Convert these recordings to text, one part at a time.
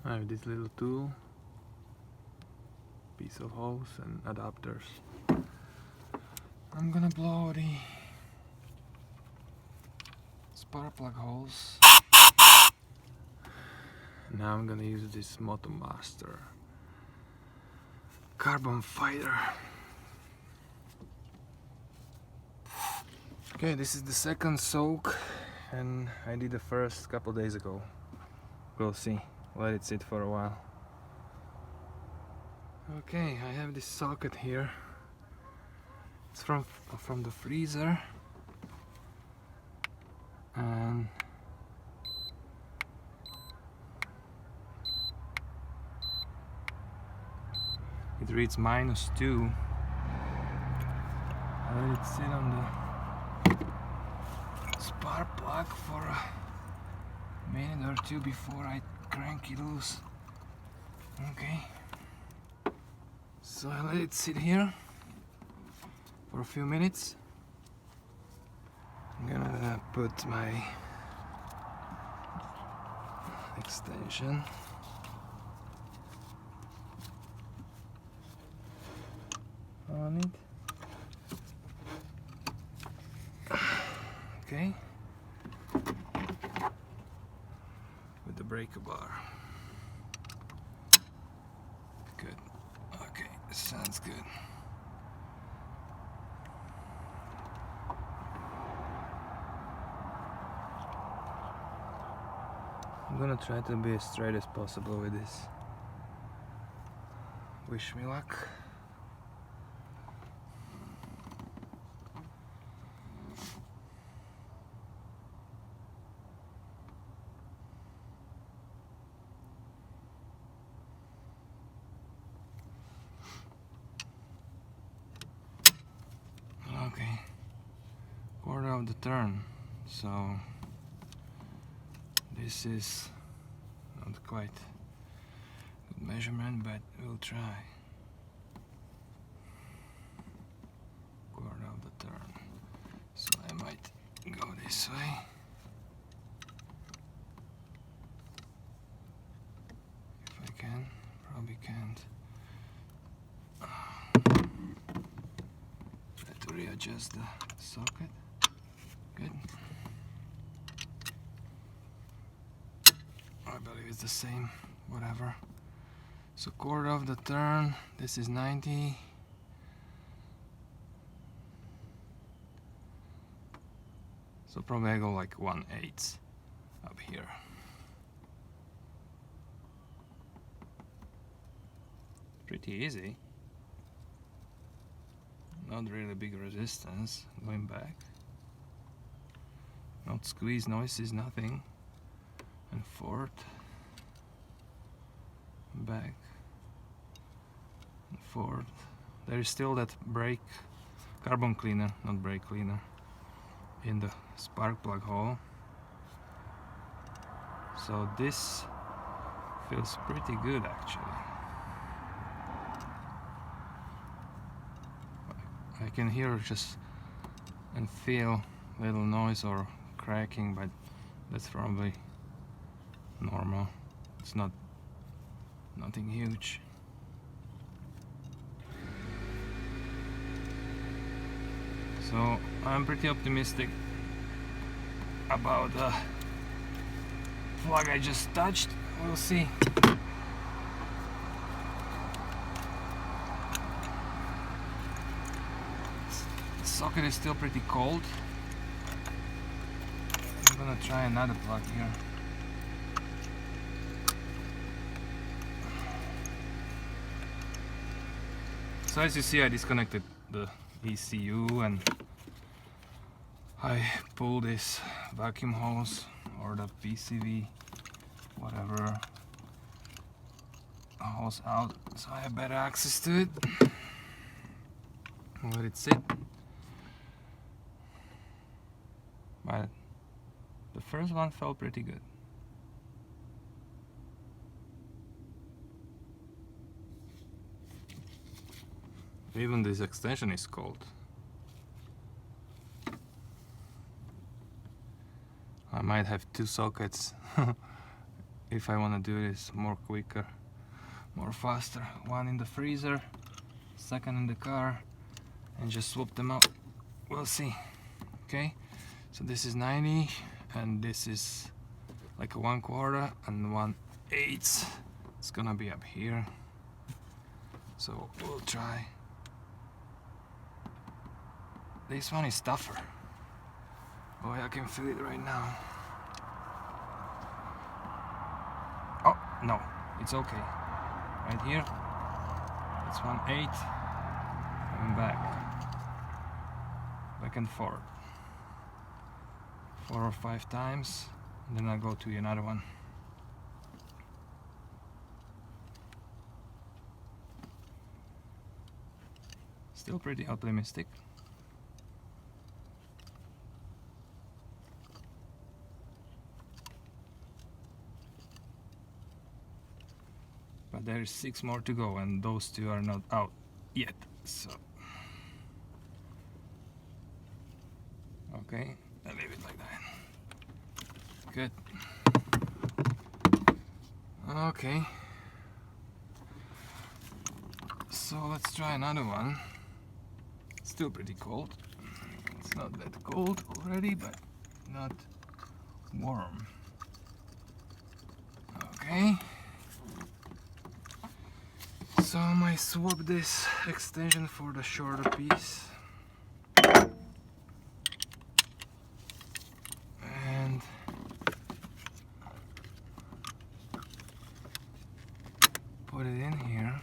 I have this little tool, piece of hose and adapters. I'm gonna blow the spark plug holes. Now I'm gonna use this Motomaster carbon fighter. Okay, this is the second soak, and I did the first couple days ago. We'll see. Let it sit for a while. Okay, I have this socket here. It's from the freezer, and it reads -2. I let it sit on the spark plug for a minute or two before I crank it loose. Okay, so I let it sit here for a few minutes. I'm gonna put my extension on it. Okay, with the breaker bar. Good. Okay, sounds good. I'm gonna try to be as straight as possible with this. Wish me luck. Okay, quarter of the turn, so this is not quite good measurement, but we'll try. Quarter of the turn, so I might go this way. If I can, probably can't. To readjust the socket. Good. I believe it's the same, whatever. So quarter of the turn, this is 90. So probably I go like 1/8 up here. Pretty easy. Not really big resistance going back. Not squeeze noises, nothing. And forward, back, and forward. There is still that brake carbon cleaner, not brake cleaner, in the spark plug hole. So this feels pretty good actually. I can hear just and feel little noise or cracking, but that's probably normal. It's nothing huge. So I'm pretty optimistic about the plug I just touched. We'll see. The socket is still pretty cold. I'm gonna try another plug here. So as you see, I disconnected the ECU and I pulled this vacuum hose or the PCV, whatever, hose out, so I have better access to it. Let it sit. But the first one felt pretty good. Even this extension is cold. I might have two sockets if I want to do this more quicker, more faster. One in the freezer, second in the car, and just swap them out. We'll see. Okay, so this is 90 and this is like a 1/4 and 1/8. It's gonna be up here, so we'll try. This one is tougher. Oh, I can feel it right now. Oh no, it's okay. Right here, it's 1/8 and back and forth 4 or 5 times, and then I'll go to another one. Still pretty optimistic. But there is 6 more to go, and those 2 are not out yet, so okay, I'll leave it like that. Good. Okay, so let's try another one. Still pretty cold. It's not that cold already, but not warm. Okay, so I might swap this extension for the shorter piece. And put it in here.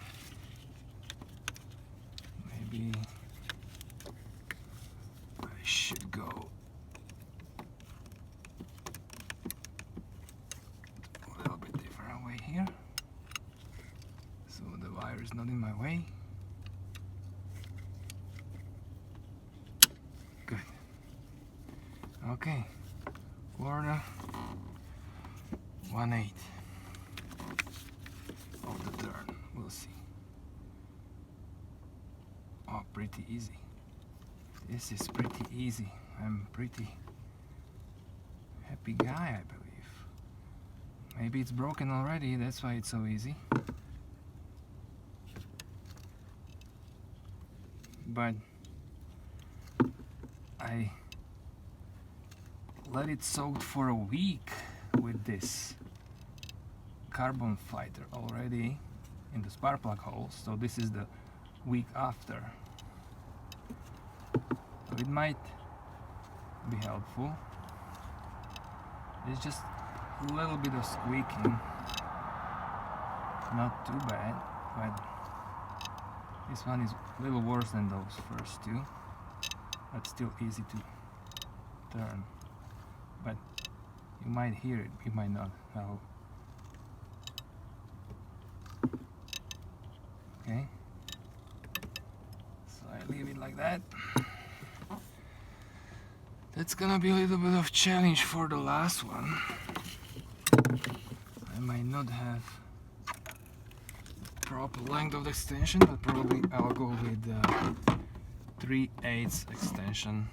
Maybe I should go a little bit different way here, so the wire is not in my way. Good. Okay, 1/4, 1/8 of the turn. We'll see. Oh, pretty easy. This is pretty easy. I'm pretty happy guy, I believe. Maybe it's broken already, that's why it's so easy. But I let it soak for a week with this carbon fighter already in the spark plug holes, so this is the week after. So it might be helpful. It's just a little bit of squeaking, not too bad, but this one is a little worse than those first 2, but still easy to turn. But you might hear it, you might not. Okay, so I leave it like that. That's gonna be a little bit of challenge for the last one. I might not have the proper length of the extension, but probably I'll go with 3/8 extension,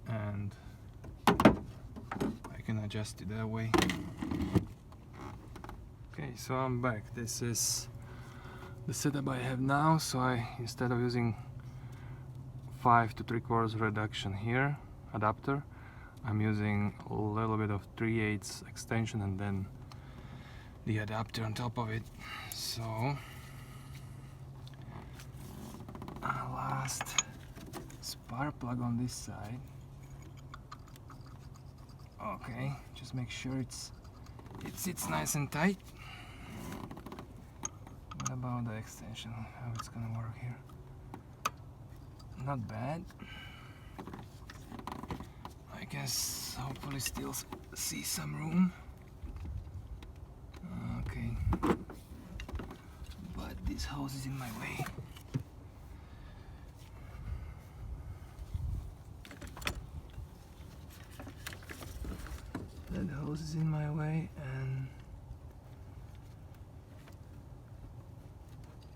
and I can adjust it that way. Okay, so I'm back. This is the setup I have now. So instead of using 5 3/4 reduction here adapter, I'm using a little bit of 3/8 extension and then the adapter on top of it. So last spark plug on this side. Okay, just make sure it sits nice and tight. What about the extension? How it's gonna work here? Not bad. I guess hopefully still see some room. Okay, but this hose is in my way. That hose is in my way, and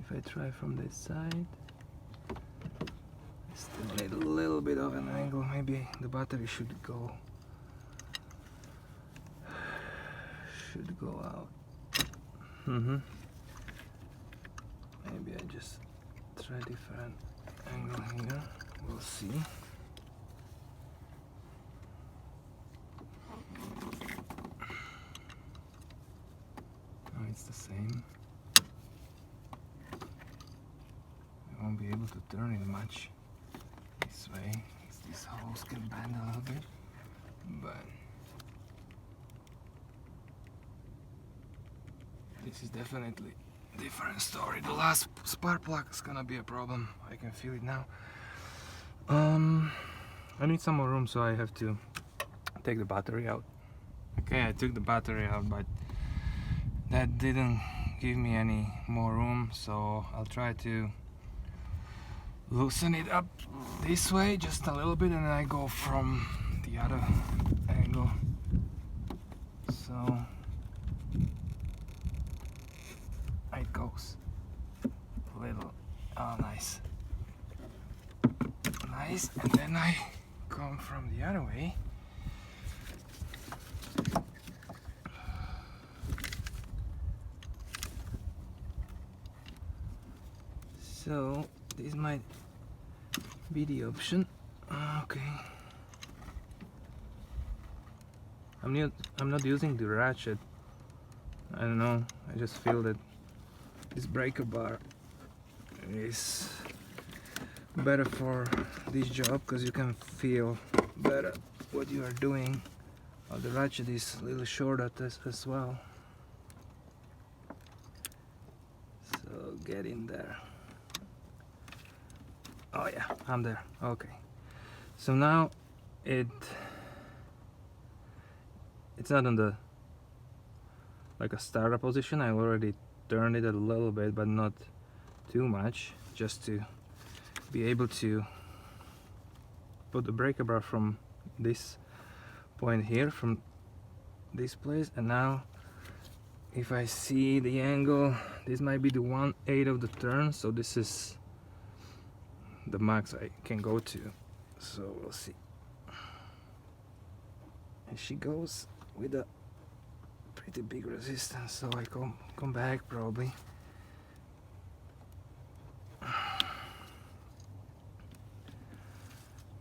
if I try from this side, I still need a little bit of an angle. Maybe the battery should go should go out. Maybe I just try different angle here. We'll see. Oh, it's the same. I won't be able to turn it much this way. These holes can bend a little bit, but this is definitely a different story. The last spark plug is gonna be a problem. I can feel it now. I need some more room, so I have to take the battery out. Okay, I took the battery out, but that didn't give me any more room, so I'll try to loosen it up this way just a little bit, and then I go from the other angle. So it goes a little. Oh, nice. Nice, and then I come from the other way. So this might be the option. Okay. I'm not using the ratchet. I don't know. I just feel that this breaker bar is better for this job because you can feel better what you are doing. The ratchet is a little shorter as well. So get in there. Oh yeah, I'm there. Okay. So now it's not in the like a starter position. I already turned it a little bit, but not too much, just to be able to put the breaker bar from this point here, from this place. And now if I see the angle, this might be the 1/8 of the turn, so this is the max I can go to. So we'll see. And she goes with a pretty big resistance, so I come back probably.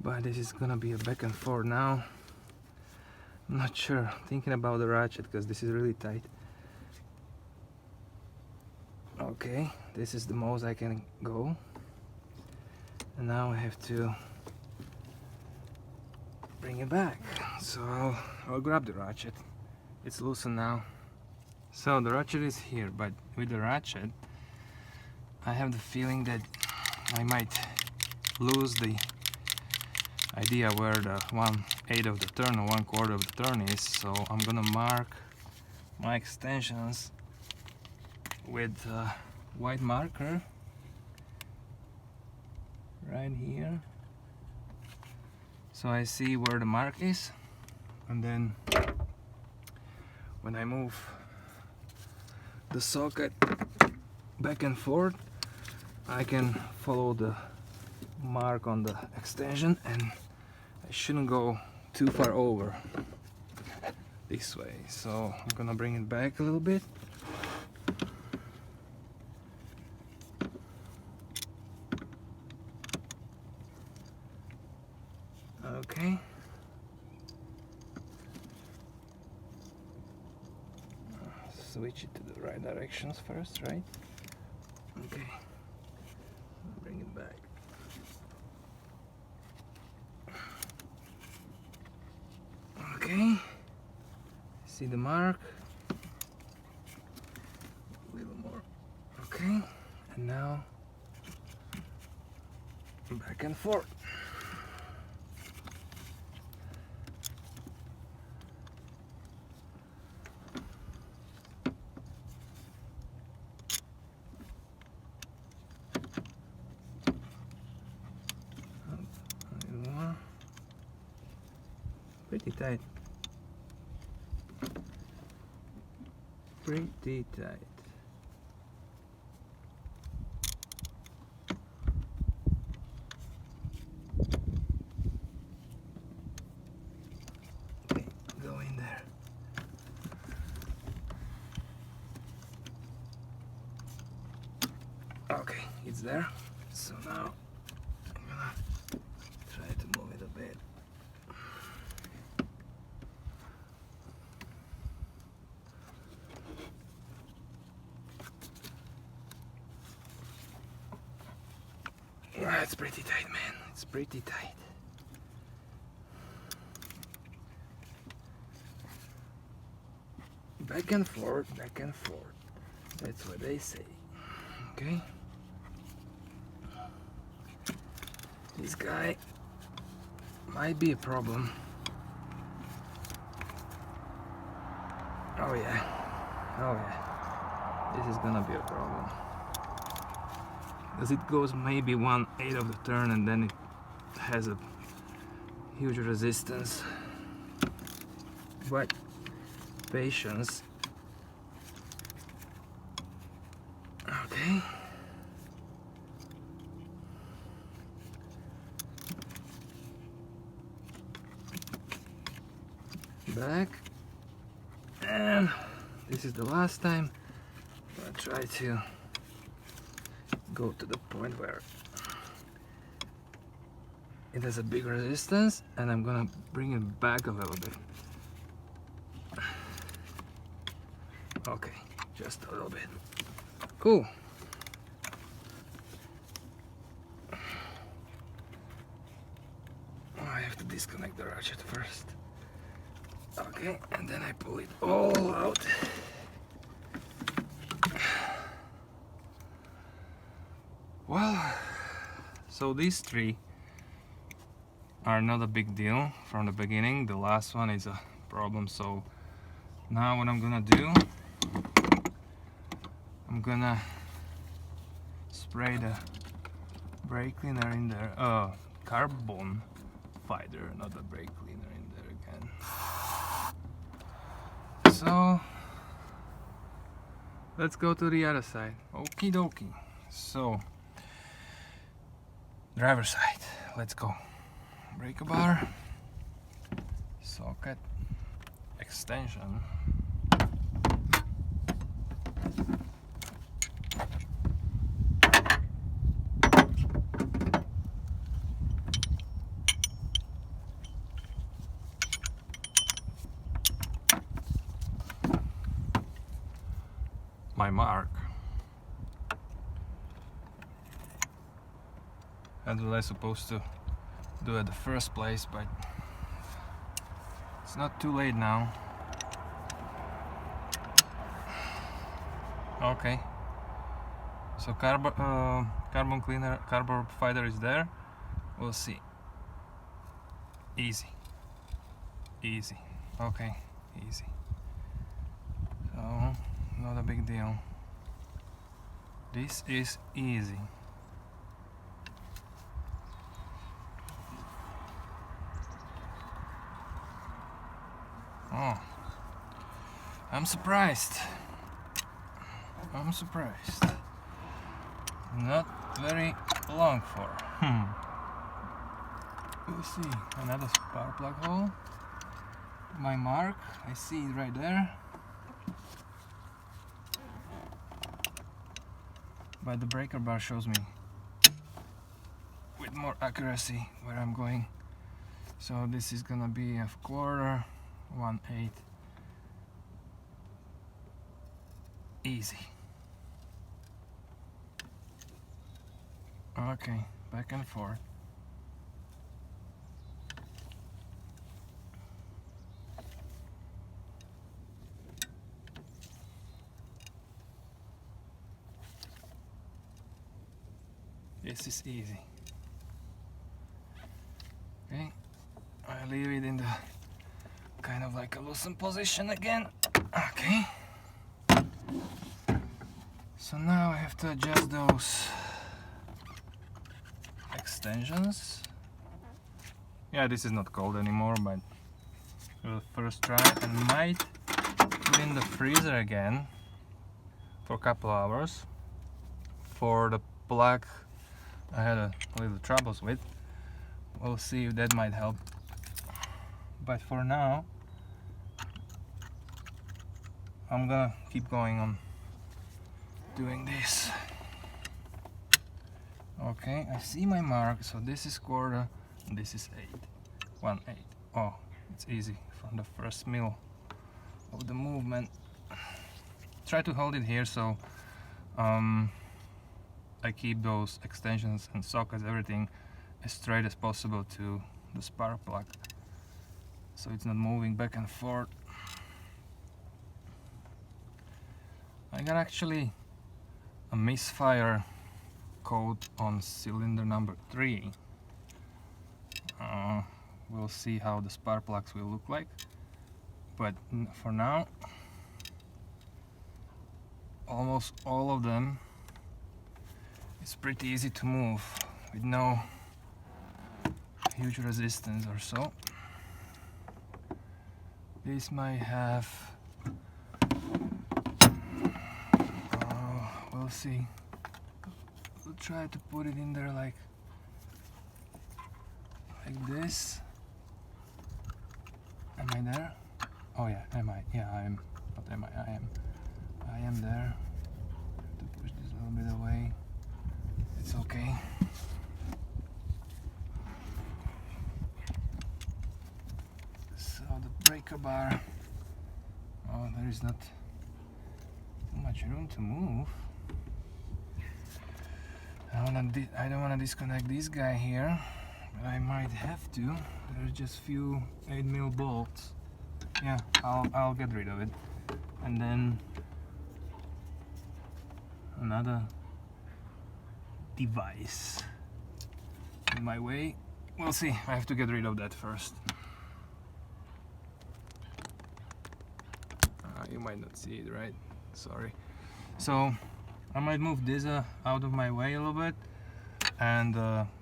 But this is gonna be a back and forth now. I'm not sure, thinking about the ratchet because this is really tight. Okay, this is the most I can go. And now I have to bring it back. So I'll grab the ratchet. It's loosened now. So the ratchet is here, but with the ratchet I have the feeling that I might lose the idea where the 1/8 of the turn or 1/4 of the turn is. So I'm gonna mark my extensions with a white marker right here, so I see where the mark is, and then when I move the socket back and forth I can follow the mark on the extension, and I shouldn't go too far over this way. So I'm gonna bring it back a little bit. Okay. Switch it to the right directions first, right? Okay. Bring it back. Okay. See the mark? A little more. Okay. And now back and forth. Pretty tight. Pretty tight. Okay, go in there. there. So now I'm gonna try to move it a bit. It's pretty tight, man. It's pretty tight. Back and forth, back and forth. That's what they say. Okay. This guy might be a problem. Oh yeah. Oh yeah. This is gonna be a problem. Because it goes maybe 1/8 of the turn and then it has a huge resistance. But patience. Okay. Back. And this is the last time. I'll try to go to the point where it has a big resistance, and I'm gonna bring it back a little bit. Okay, just a little bit. Cool. I have to disconnect the ratchet first. Okay, and then I pull it all out. Well, so these three are not a big deal from the beginning. The last one is a problem. So now what I'm gonna do, I'm gonna spray the brake cleaner in there. Carbon fighter, not the brake cleaner in there again. So let's go to the other side. Okie dokie. So driver's side, let's go. Brake bar, socket, extension. My mark. That's what I'm supposed to do at the first place, but it's not too late now. Okay. So carbon cleaner, carbon fighter is there. We'll see. Easy. Easy. Okay. Easy. So not a big deal. This is easy. Oh, I'm surprised. I'm surprised. Not very long for. We'll see. Another spark plug hole. My mark. I see it right there. But the breaker bar shows me with more accuracy where I'm going. So this is gonna be a quarter. 1/8. Easy. Okay, back and forth. This is easy. Okay, I leave it in the kind of like a loosened position again. Okay. So now I have to adjust those extensions. Yeah, this is not cold anymore, but we'll first try and might put in the freezer again for a couple hours. For the plug I had a little troubles with. We'll see if that might help. But for now, I'm gonna keep going on doing this. Okay, I see my mark. So this is quarter and this is 8. 1/8. Oh, it's easy from the first mil of the movement. Try to hold it here so I keep those extensions and sockets, everything as straight as possible to the spark plug, so it's not moving back and forth. I got actually a misfire code on cylinder number 3. We'll see how the spark plugs will look like, but for now almost all of them is pretty easy to move with no huge resistance or so. This might have, we'll see. We'll try to put it in there like this. Am I there? Oh yeah, am I? Yeah, I am. Not am I? I am there. Have to push this a little bit away. It's okay. So the breaker bar. Oh, there is not too much room to move. I don't want to disconnect this guy here, but I might have to. There's just few 8mm bolts. Yeah, I'll get rid of it. And then another device in my way. We'll see. I have to get rid of that first. You might not see it, right? Sorry. So I might move this out of my way a little bit, and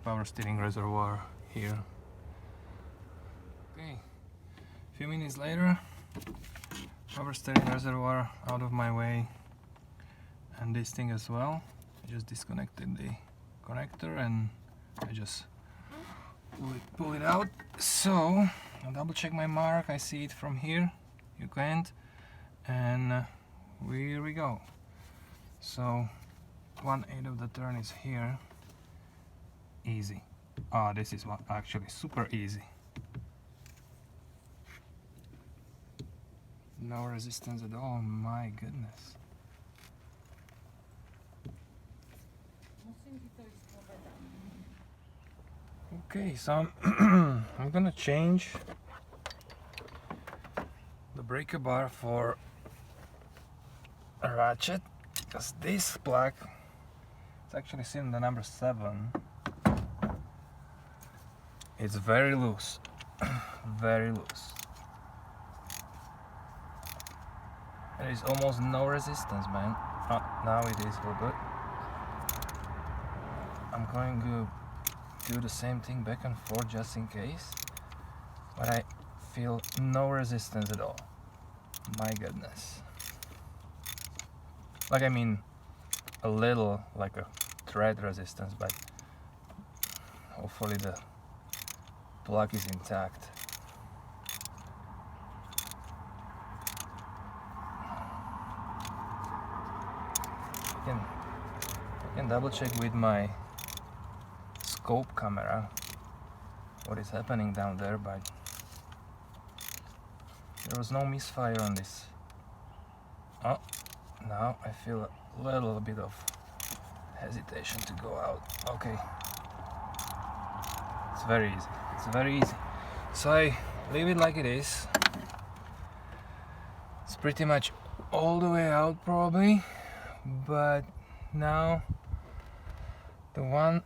power steering reservoir here. Okay, a few minutes later, power steering reservoir out of my way, and this thing as well. I just disconnected the connector and I just pull it out. So I'll double check my mark. I see it from here. You can't. And here we go. So 1/8 of the turn is here. Easy. This is actually super easy. No resistance at all. My goodness. Okay, so I'm gonna change the breaker bar for a ratchet, because this plug, it's actually cylinder number 7. It's very loose, very loose. There is almost no resistance, man. Now it is all good. I'm going to do the same thing back and forth just in case, but I feel no resistance at all. My goodness. Like, I mean, a little, like a thread resistance, but hopefully the plug is intact. I can double check with my scope camera what is happening down there, but there was no misfire on this. Oh, now I feel a little bit of hesitation to go out. Okay, it's very easy. It's very easy. So I leave it like it is. It's pretty much all the way out probably, but now the one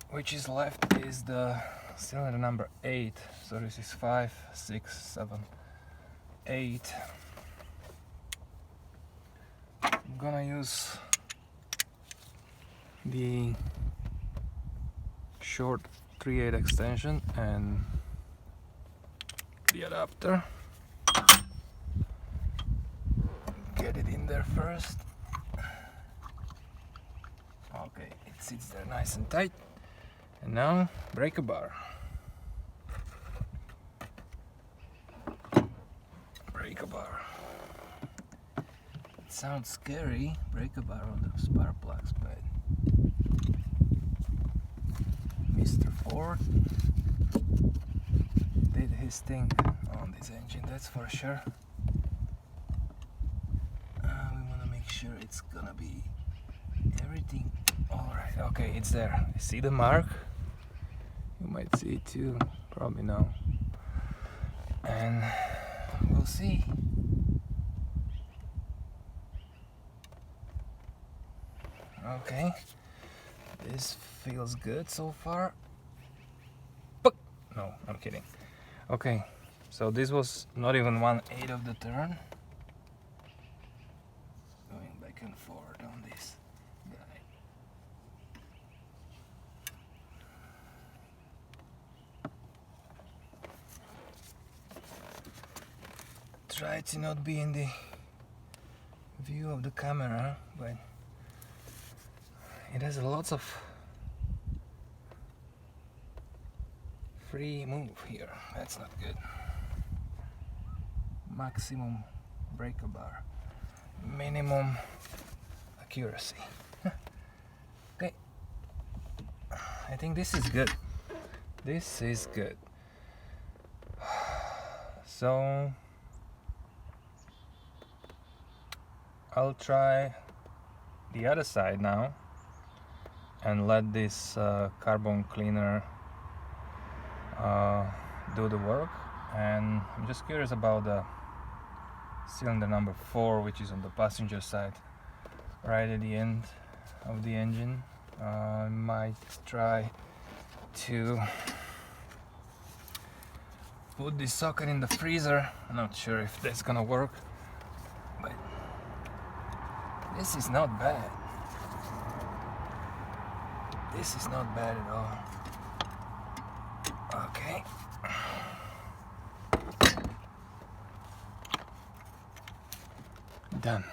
which is left is the cylinder number 8. So this is 5, 6, 7, 8. I'm gonna use the short 3/8 extension and the adapter. Get it in there first. Okay, it sits there nice and tight. And now, breaker bar. Breaker bar. It sounds scary, breaker bar on the spark plugs, but Mr. Ford did his thing on this engine, that's for sure. We want to make sure it's gonna be everything alright. Okay, it's there. See the mark? You might see it too, probably no. And we'll see. Okay, this feels good so far. But no, I'm kidding. Okay, so this was not even 1/8 of the turn. Going back and forth on this guy. Try to not be in the view of the camera, but it has lots of free move here. That's not good. Maximum breaker bar, minimum accuracy. Okay, I think this is good. This is good. So I'll try the other side now and let this carbon cleaner do the work. And I'm just curious about the cylinder number 4, which is on the passenger side, right at the end of the engine. I might try to put this socket in the freezer. I'm not sure if that's gonna work, but this is not bad. This is not bad at all. Okay. Done.